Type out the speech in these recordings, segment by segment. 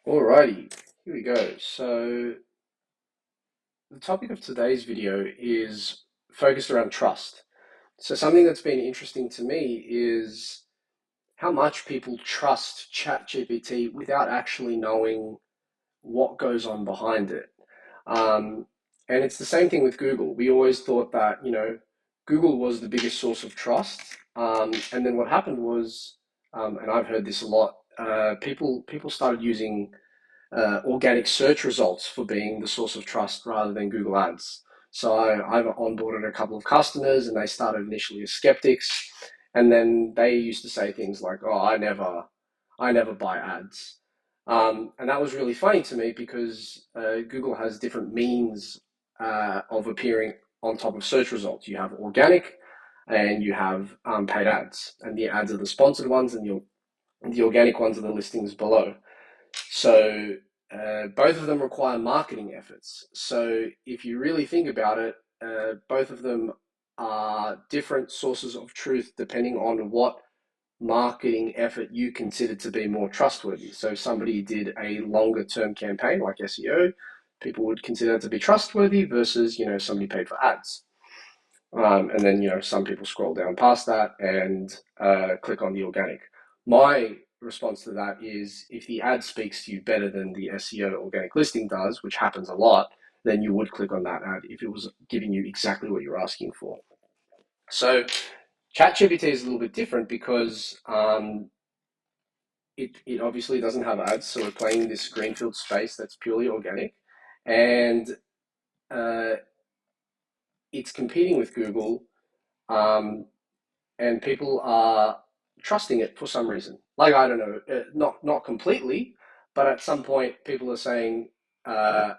Alrighty, here we go. So the topic of today's video is focused around trust. So something that's been interesting to me is how much people trust Chat GPT without actually knowing what goes on behind it. Um, and it's the same thing with Google. We always thought that, Google was the biggest source of trust. And then what happened was, and I've heard this a lot, people started using organic search results for being the source of trust rather than Google Ads. So I've onboarded a couple of customers and they started initially as skeptics. And then they used to say things like, oh, I never buy ads. And that was really funny to me because Google has different means of appearing on top of search results. You have organic and you have paid ads. And the ads are the sponsored ones and the organic ones are the listings below. So both of them require marketing efforts. So if you really think about it, both of them are different sources of truth depending on what marketing effort you consider to be more trustworthy. So if somebody did a longer term campaign like SEO, people would consider it to be trustworthy versus, somebody paid for ads. And then, some people scroll down past that and click on the organic. My response to that is if the ad speaks to you better than the SEO organic listing does, which happens a lot, then you would click on that ad if it was giving you exactly what you're asking for. So ChatGPT is a little bit different because it obviously doesn't have ads, so we're playing in this greenfield space that's purely organic, and uh, it's competing with Google. Um, and people are trusting it for some reason. Like I don't know, not completely, but at some point people are saying, uh,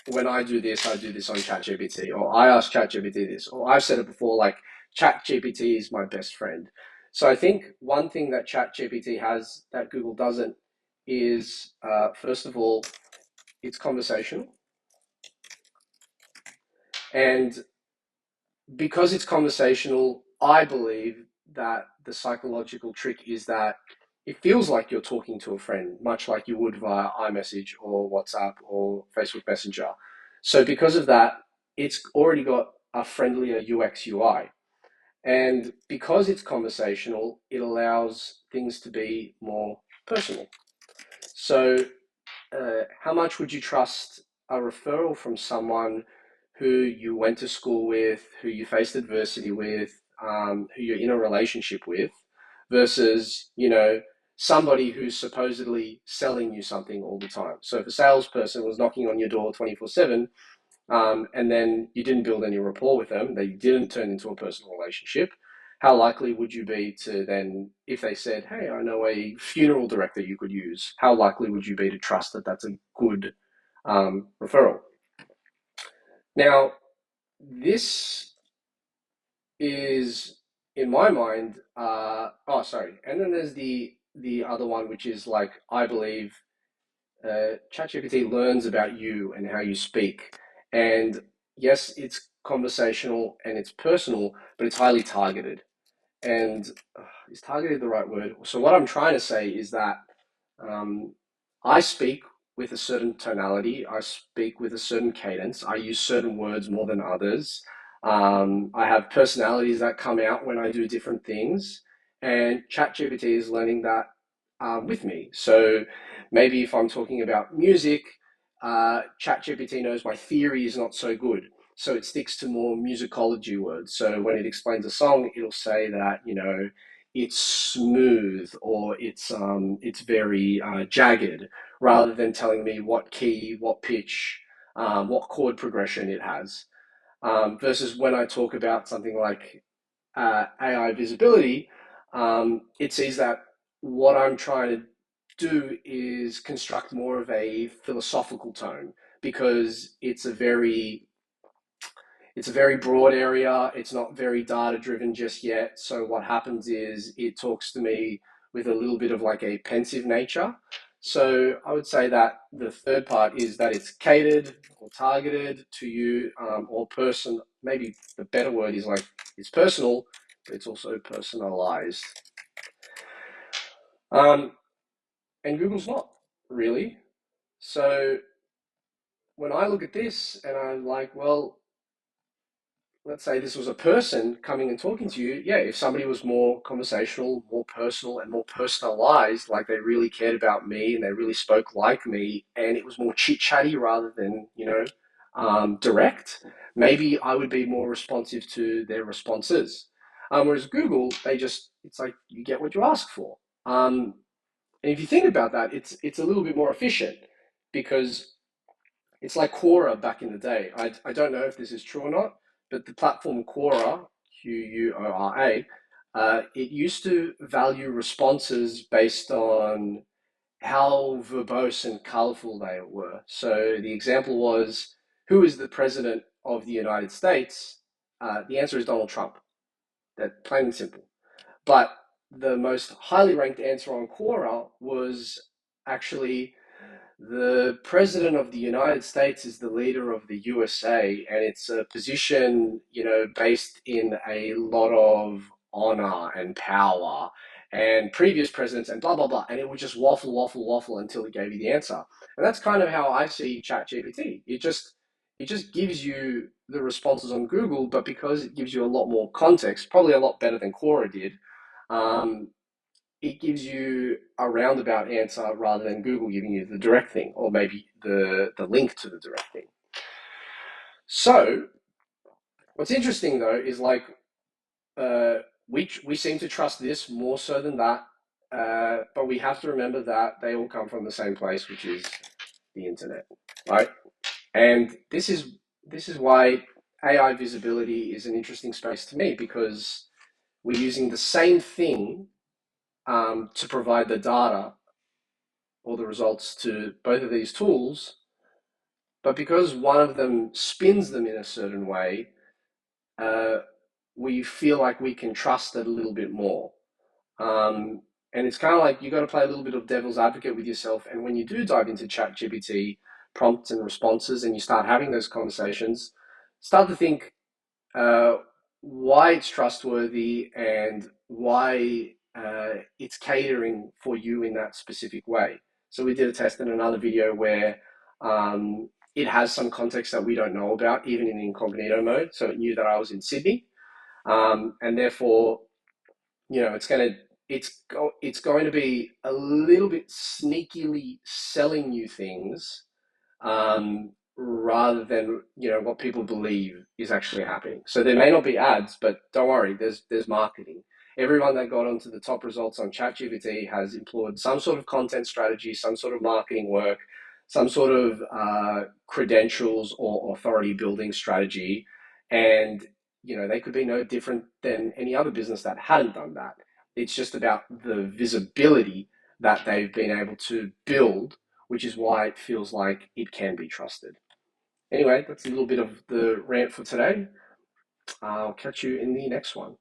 when I do this on ChatGPT, or I ask ChatGPT this, or I've said it before, like ChatGPT is my best friend. So I think one thing that ChatGPT has that Google doesn't is, first of all, it's conversational, and because it's conversational, I believe that the psychological trick is that it feels like you're talking to a friend, much like you would via iMessage or WhatsApp or Facebook Messenger. So because of that, it's already got a friendlier UX UI. And because it's conversational, it allows things to be more personal. So how much would you trust a referral from someone who you went to school with, who you faced adversity with, who you're in a relationship with, versus, somebody who's supposedly selling you something all the time? So if a salesperson was knocking on your door 24/7, and then you didn't build any rapport with them, they didn't turn into a personal relationship, how likely would you be to then, if they said, hey, I know a funeral director you could use, how likely would you be to trust that that's a good referral? Now, this is, in my mind, oh, sorry. And then there's the other one, which is like, I believe ChatGPT learns about you and how you speak. And yes, it's conversational and it's personal, but it's highly targeted. And is targeted the right word? So what I'm trying to say is that um, I speak with a certain tonality. I speak with a certain cadence. I use certain words more than others. I have personalities that come out when I do different things, and ChatGPT is learning that with me. So maybe if I'm talking about music, ChatGPT knows my theory is not so good, so it sticks to more musicology words. So when it explains a song, it'll say that it's smooth or it's very jagged, rather than telling me what key, what pitch, what chord progression it has. Versus when I talk about something like AI visibility, it sees that what I'm trying to do is construct more of a philosophical tone because it's a very broad area. It's not very data driven just yet. So what happens is it talks to me with a little bit of like a pensive nature. So I would say that the third part is that it's catered or targeted to you, or person. Maybe the better word is like it's personal, but it's also personalized. Um, and Google's not. really. So when I look at this and I'm like, well, let's say this was a person coming and talking to you, yeah, if somebody was more conversational, more personal, and more personalized, like they really cared about me and they really spoke like me, and it was more chit chatty rather than, direct, maybe I would be more responsive to their responses. Whereas Google, it's like you get what you ask for. And if you think about that, it's a little bit more efficient because it's like Quora back in the day. I don't know if this is true or not, but the platform Quora, Quora, it used to value responses based on how verbose and colorful they were. So the example was, who is the president of the United States? The answer is Donald Trump. That plain and simple. But the most highly ranked answer on Quora was actually the President of the United States is the leader of the USA, and it's a position, based in a lot of honor and power and previous presidents and blah, blah, blah. And it would just waffle, waffle, waffle until it gave you the answer. And that's kind of how I see Chat GPT. It just gives you the responses on Google, but because it gives you a lot more context, probably a lot better than Quora did, um, it gives you a roundabout answer rather than Google giving you the direct thing, or maybe the link to the direct thing. So what's interesting though is like uh, we seem to trust this more so than that, but we have to remember that they all come from the same place, which is the internet, right? And this is why AI visibility is an interesting space to me, because we're using the same thing to provide the data or the results to both of these tools, but because one of them spins them in a certain way, uh, we feel like we can trust it a little bit more. And it's kind of like you got to play a little bit of devil's advocate with yourself. And when you do dive into Chat GPT prompts and responses and you start having those conversations, start to think, uh, why it's trustworthy and why it's catering for you in that specific way. So we did a test in another video where it has some context that we don't know about, even in incognito mode. So it knew that I was in Sydney, and therefore, it's going to be a little bit sneakily selling you things, rather than what people believe is actually happening. So there may not be ads, but don't worry, there's marketing. Everyone that got onto the top results on ChatGPT has employed some sort of content strategy, some sort of marketing work, some sort of credentials or authority building strategy, and they could be no different than any other business that hadn't done that. It's just about the visibility that they've been able to build, which is why it feels like it can be trusted. Anyway, that's a little bit of the rant for today. I'll catch you in the next one.